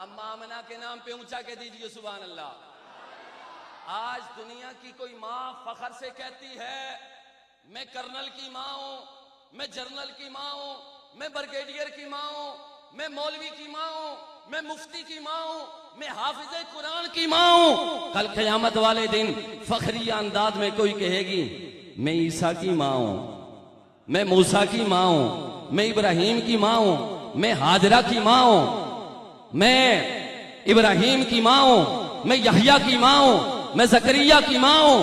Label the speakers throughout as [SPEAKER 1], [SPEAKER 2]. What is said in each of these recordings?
[SPEAKER 1] अम्मा आमना के नाम पे ऊंचा कह दीजिए सुभान अल्लाह। आज दुनिया की कोई माँ फखर से कहती है मैं कर्नल की माँ हूं, मैं जर्नल की माँ हूं, मैं ब्रिगेडियर की माँ हूं, मैं मौलवी की माँ हूं, मैं मुफ्ती की माँ हूं, मैं हाफिज कुरान की माँ हूं। कल क़यामत वाले दिन फखरिया अंदाज में कोई कहेगी मैं ईसा की माँ हूं, मैं मूसा की माँ हूं, मैं इब्राहिम की माँ हूं, मैं हाजरा की माँ हूं, मैं इब्राहिम की माँ हूं, मैं यहया की माँ हूं, मैं जकरिया की माँ हूं।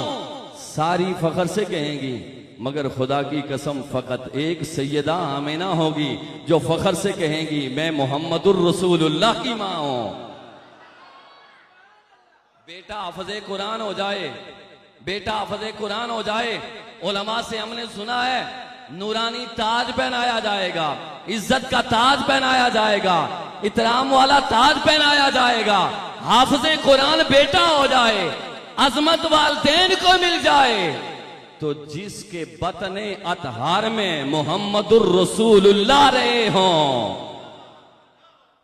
[SPEAKER 1] सारी फखर से कहेंगी, मगर खुदा की कसम फकत एक सैयदा आमिना होगी जो फखर से कहेंगी मैं मोहम्मदुर रसूलुल्लाह की माँ हूं। बेटा हाफिज़े कुरान हो जाए, बेटा हाफिज़े कुरान हो जाए, उलमा से हमने सुना है नूरानी ताज पहनाया जाएगा, इज्जत का ताज पहनाया जाएगा, इतराम वाला ताज पहनाया जाएगा। हाफिज़े कुरान बेटा हो जाए, अजमत वालदैन को मिल जाए, तो जिसके बतने अतहार में मोहम्मदुर रसूलुल्लाह रहे हों,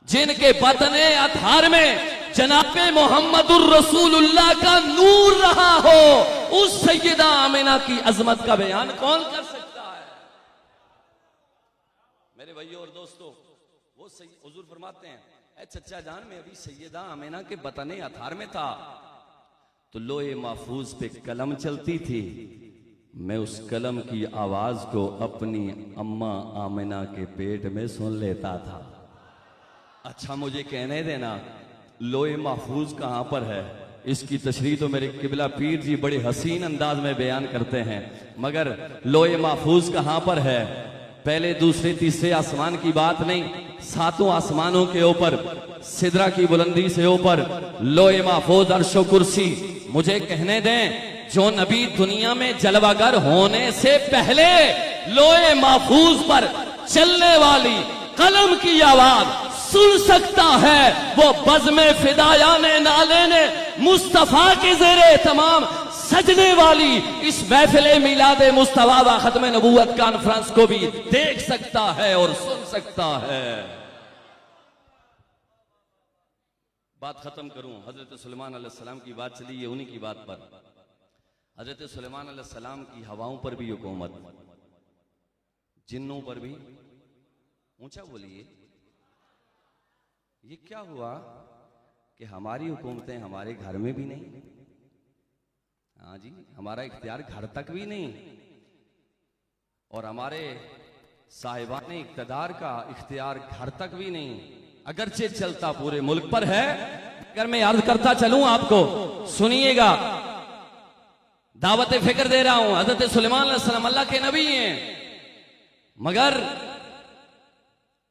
[SPEAKER 1] जिनके बतने अतहार में जनाबे मोहम्मदुर रसूलुल्लाह का नूर रहा हो, उस सैयदा आमिना की अजमत का बयान कौन कर सकता है। मेरे भाइयों और दोस्तों, वो हुजूर फरमाते हैं ऐ चचा जान मैं अभी सैयदा आमिना के बतने अतहार में था तो लोहे महफूज पे कलम चलती थी, मैं उस कलम की आवाज को अपनी अम्मा आमिना के पेट में सुन लेता था। अच्छा मुझे कहने देना लोहे महफूज कहां पर है, इसकी तशरीह तो मेरे किबला पीर जी बड़े हसीन अंदाज में बयान करते हैं, मगर लोहे महफूज कहां पर है, पहले दूसरे तीसरे आसमान की बात नहीं, सातों आसमानों के ऊपर सिदरा की बुलंदी से ऊपर लोहे महफूज अर्शो कुर्सी। मुझे कहने दें जो नबी दुनिया में जलवागर होने से पहले लोहे महफूज पर चलने वाली कलम की आवाज सुन सकता है, वो बज़्मे फिदायाने नाले ने मुस्तफा के ज़ेरे तमाम सजने वाली इस महफिले मिलादे मुस्तफा व खत्म नबूवत कॉन्फ्रेंस को भी देख सकता है और सुन सकता है। बात खत्म करूं, हजरत सुलेमान अलैहिस्सलाम की बात चली है, उन्हीं की बात पर। हजरत सुलेमान अलैहिस्सलाम की हवाओं पर भी हुकूमत, जिन्नों पर भी। ऊंचा बोलिए, ये क्या हुआ कि हमारी हुकूमतें हमारे घर में भी नहीं, हाँ जी, हमारा इख्तियार घर तक भी नहीं, और हमारे साहिबान इख्तियार का इख्तियार घर तक भी नहीं, अगरचे चलता पूरे मुल्क पर है। अगर मैं याद करता चलूं आपको, सुनिएगा, दावत फिक्र दे रहा हूं। हजरत सुलेमान अलैहिस्सलाम अल्लाह के नबी हैं, मगर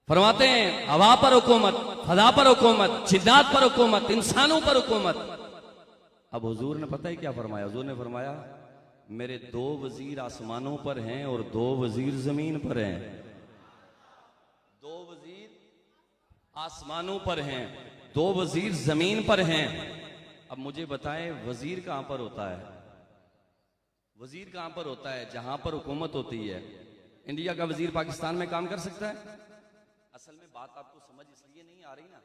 [SPEAKER 1] फरमाते हैं हवा पर हुकूमत, फजा पर हुकूमत, जिन्नात पर हुकूमत, इंसानों पर हुकूमत। अब हुजूर ने पता है क्या फरमाया, हुजूर ने फरमाया मेरे 2 वजीर आसमानों पर हैं और 2 वजीर जमीन पर हैं। 2 वजीर आसमानों पर हैं, 2 वजीर जमीन पर हैं। अब मुझे बताएं वजीर कहां पर होता है, वजीर कहां पर होता है, जहां पर हुकूमत होती है। इंडिया का वजीर पाकिस्तान में काम कर सकता है? असल में बात आपको समझ इसलिए नहीं आ रही ना,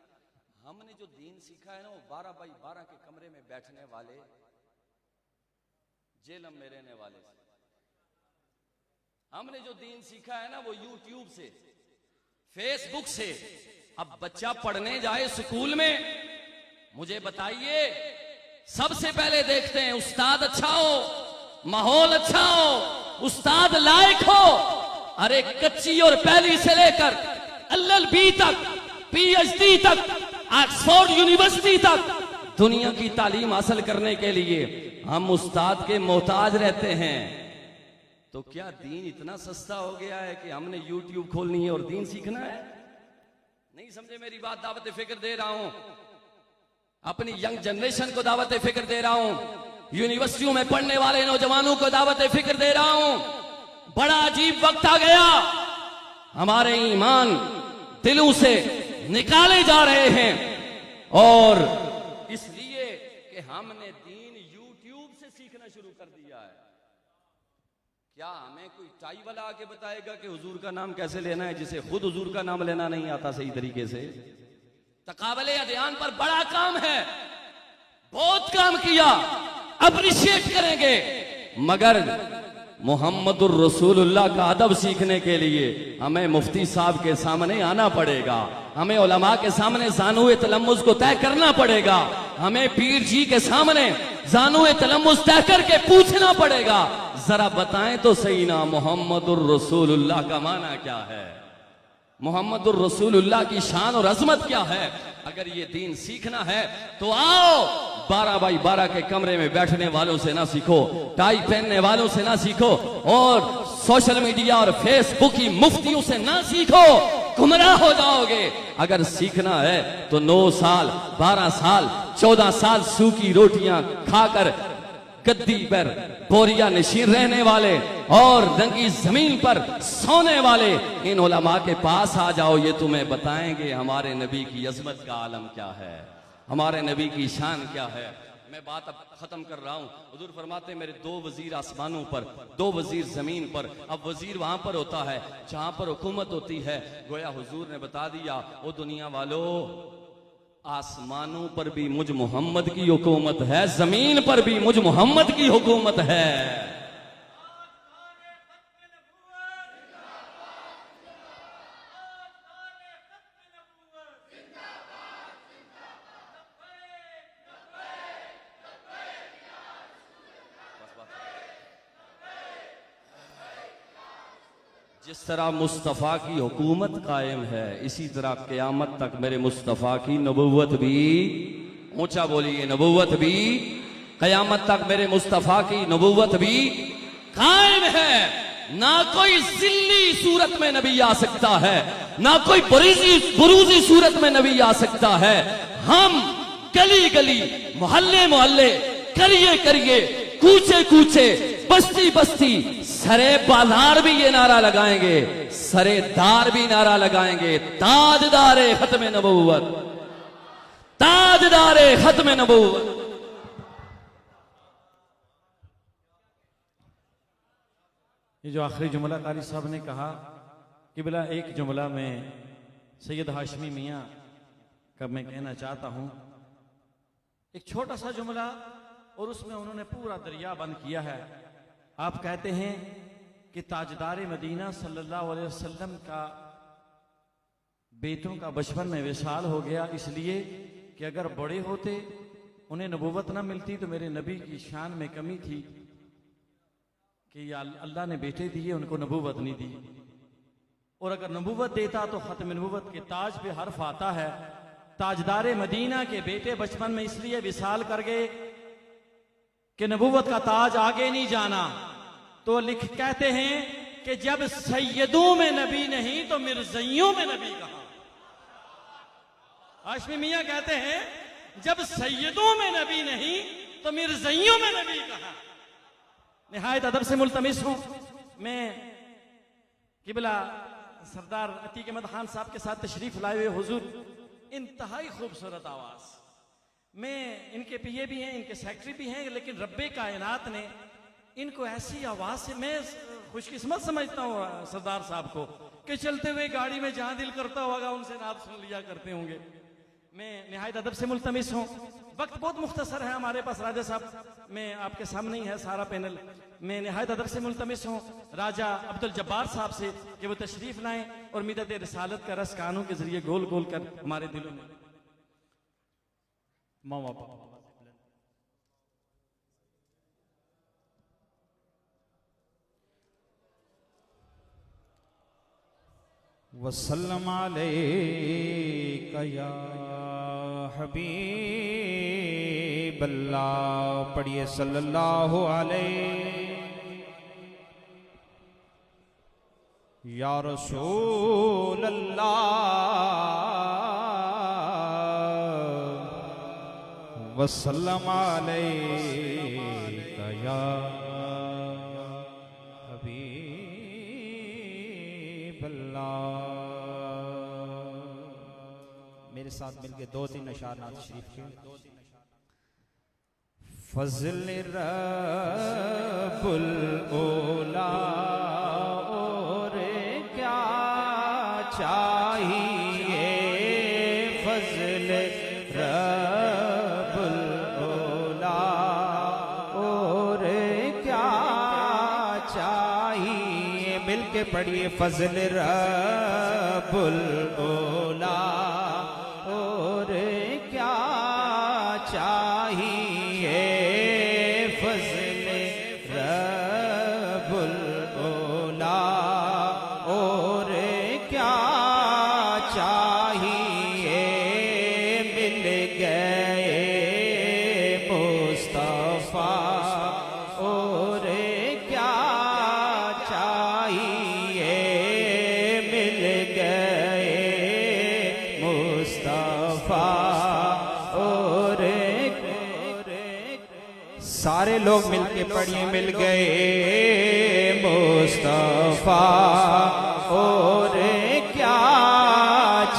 [SPEAKER 1] हमने जो दीन सीखा है ना वो 12 बाई 12 के कमरे में बैठने वाले जेलम में रहने वाले से। हमने जो दीन सीखा है ना वो यूट्यूब से, फेसबुक से। अब बच्चा पढ़ने जाए स्कूल में, मुझे बताइए सबसे पहले देखते हैं उस्ताद अच्छा हो, माहौल अच्छा हो, उस्ताद लायक हो। अरे कच्ची और पहली से लेकर LLB तक, PhD तक, ऑक्सफोर्ड यूनिवर्सिटी तक दुनिया की तालीम हासिल करने के लिए हम उस्ताद के मोहताज रहते हैं। तो क्या दीन इतना सस्ता हो गया है कि हमने YouTube खोलनी है और दीन सीखना है? नहीं समझे मेरी बात, दावत फिक्र दे रहा हूं, अपनी यंग जनरेशन को दावत फिक्र दे रहा हूं, यूनिवर्सिटियों में पढ़ने वाले नौजवानों को दावत फिक्र दे रहा हूं। बड़ा अजीब वक्त आ गया, हमारे ईमान दिलों से निकाले जा रहे हैं, और इसलिए कि हमने दीन YouTube से सीखना शुरू कर दिया है। क्या हमें कोई टाई वाला आके बताएगा कि हुजूर का नाम कैसे लेना है, जिसे खुद हुजूर का नाम लेना नहीं आता सही तरीके से? तकाबले अदयान पर बड़ा काम है, बहुत काम किया, अप्रिशिएट करेंगे, मगर मोहम्मदुर रसूलुल्लाह का अदब सीखने के लिए हमें मुफ्ती साहब के सामने आना पड़ेगा, हमें उलमा के सामने ज़ानुए तलम्मुज़ को तय करना पड़ेगा, हमें पीर जी के सामने ज़ानुए तलम्मुज़ तय करके पूछना पड़ेगा, जरा बताएं तो सही ना मोहम्मदुर रसूलुल्लाह का माना क्या है, मोहम्मदुर रसूलुल्लाह की शान और अजमत क्या है। अगर ये दीन सीखना है तो आओ 12 बाई 12 के कमरे में बैठने वालों से ना सीखो, टाई पहनने वालों से ना सीखो, और सोशल मीडिया और फेसबुक की मुफ्तियों से ना सीखो, गुमराह हो जाओगे। अगर सीखना है तो 9 साल 12 साल 14 साल सूखी रोटियां खाकर गद्दी पर बोरिया नशीन रहने वाले और रंगी जमीन पर सोने वाले इन उलमा के पास आ जाओ, ये तुम्हें बताएंगे हमारे नबी की अजमत का आलम क्या है, हमारे नबी की शान क्या है। मैं बात अब खत्म कर रहा हूं। हुजूर फरमाते हैं मेरे 2 वजीर आसमानों पर, 2 वजीर जमीन पर। अब वजीर वहां पर होता है जहां पर हुकूमत होती है। गोया हुजूर ने बता दिया, ओ दुनिया वालों, आसमानों पर भी मुझ मोहम्मद की हुकूमत है, जमीन पर भी मुझ मोहम्मद की हुकूमत है। जिस तरह मुस्तफ़ा की हुकूमत कायम है, इसी तरह क़यामत तक मेरे मुस्तफ़ा की नबुव्वत भी, ऊंचा बोलिए, नबुव्वत भी, क़यामत तक मेरे मुस्तफ़ा की नबुव्वत भी कायम है। ना कोई जिल्ली सूरत में नबी आ सकता है, ना कोई बुरूजी सूरत में नबी आ सकता है। हम गली गली, मोहल्ले मोहल्ले, करिए करिए, कूचे कूचे, बस्ती बस्ती, सरे बाजार भी ये नारा लगाएंगे, सरे दार भी नारा लगाएंगे, ताजदारे खत्म नबुव्वत, ताजदारे खत्म नबुव्वत।
[SPEAKER 2] ये जो आखिरी जुमला कारी साहब ने कहा कि बिला एक जुमला में सैयद हाशमी मियाँ का मैं कहना चाहता हूं, एक छोटा सा जुमला, और उसमें उन्होंने पूरा दरिया बंद किया है। आप कहते हैं कि ताजदार मदीना सल्लल्लाहु अलैहि वसल्लम का बेटों का बचपन में विशाल हो गया, इसलिए कि अगर बड़े होते उन्हें नबूवत ना मिलती तो मेरे नबी की शान में कमी थी कि अल्लाह ने बेटे दिए, उनको नबूवत नहीं दी, और अगर नबूवत देता तो खत्म नबूवत के ताज पे हर्फ आता है। ताजदार मदीना के बेटे बचपन में इसलिए विशाल कर गए कि नबूवत का ताज आगे नहीं जाना, तो कहते हैं कि जब सैयदों में नबी नहीं तो मिर्जइयों में नबी कहां। हाशमी मियां कहते हैं जब सैयदों में नबी नहीं तो मिर्जइयों में नबी कहां। निहायत अदब से मुल्तमिस हूं मैं किबला सरदार अतीक अहमद खान साहब के साथ तशरीफ लाए हुए हुजूर, इंतहाई खूबसूरत आवाज, मैं इनके पीए भी हैं, इनके सेक्रेटरी भी हैं, लेकिन रब्बे कायनात ने इनको ऐसी आवाज से, मैं खुशकिस्मत समझता हूँ सरदार साहब को कि चलते हुए गाड़ी में जहां दिल करता होगा उनसे नात सुन लिया करते होंगे। मैं निहायत अदब से मुल्तमिस हूँ। वक्त बहुत मुख्तसर है हमारे पास राजा साहब, मैं आपके सामने ही है सारा पैनल। मैं निहायत अदब से मुल्तमिस हूँ राजा अब्दुल जब्बार साहब से कि वो तशरीफ लाएं और मिदत रिसालत का रस कानों के जरिए गोल गोल कर हमारे दिलों में मामा
[SPEAKER 3] वसल्लम अलैका या हबीब अल्लाह। पढ़िए सल्लल्लाहु अलैहि या रसूल अल्लाह। वसल्लम अलैका या हबीब अल्लाह। मेरे साथ मिलके 2-3 अशार नात शरीफ के। फज़ल रब्बुल ओला और क्या चाहिए, फज़ल मिलके पढ़िए फजल रब्बुल ओला और क्या चाहिए फजल रब्बुल ओला और क्या चाहिए मिल गए मुस्तफा और क्या चाहिए मिल गए मुस्तफा और सारे लोग मिलके पढ़िए मिल गए मुस्तफा और क्या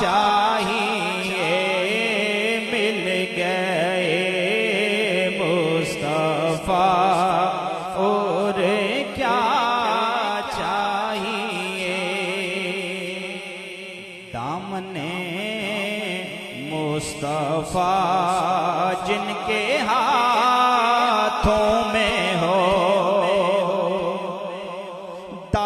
[SPEAKER 3] चाहिए मिल गए मुस्तफा और क्या चाहिए दामने मुस्तफा जिनके हाथ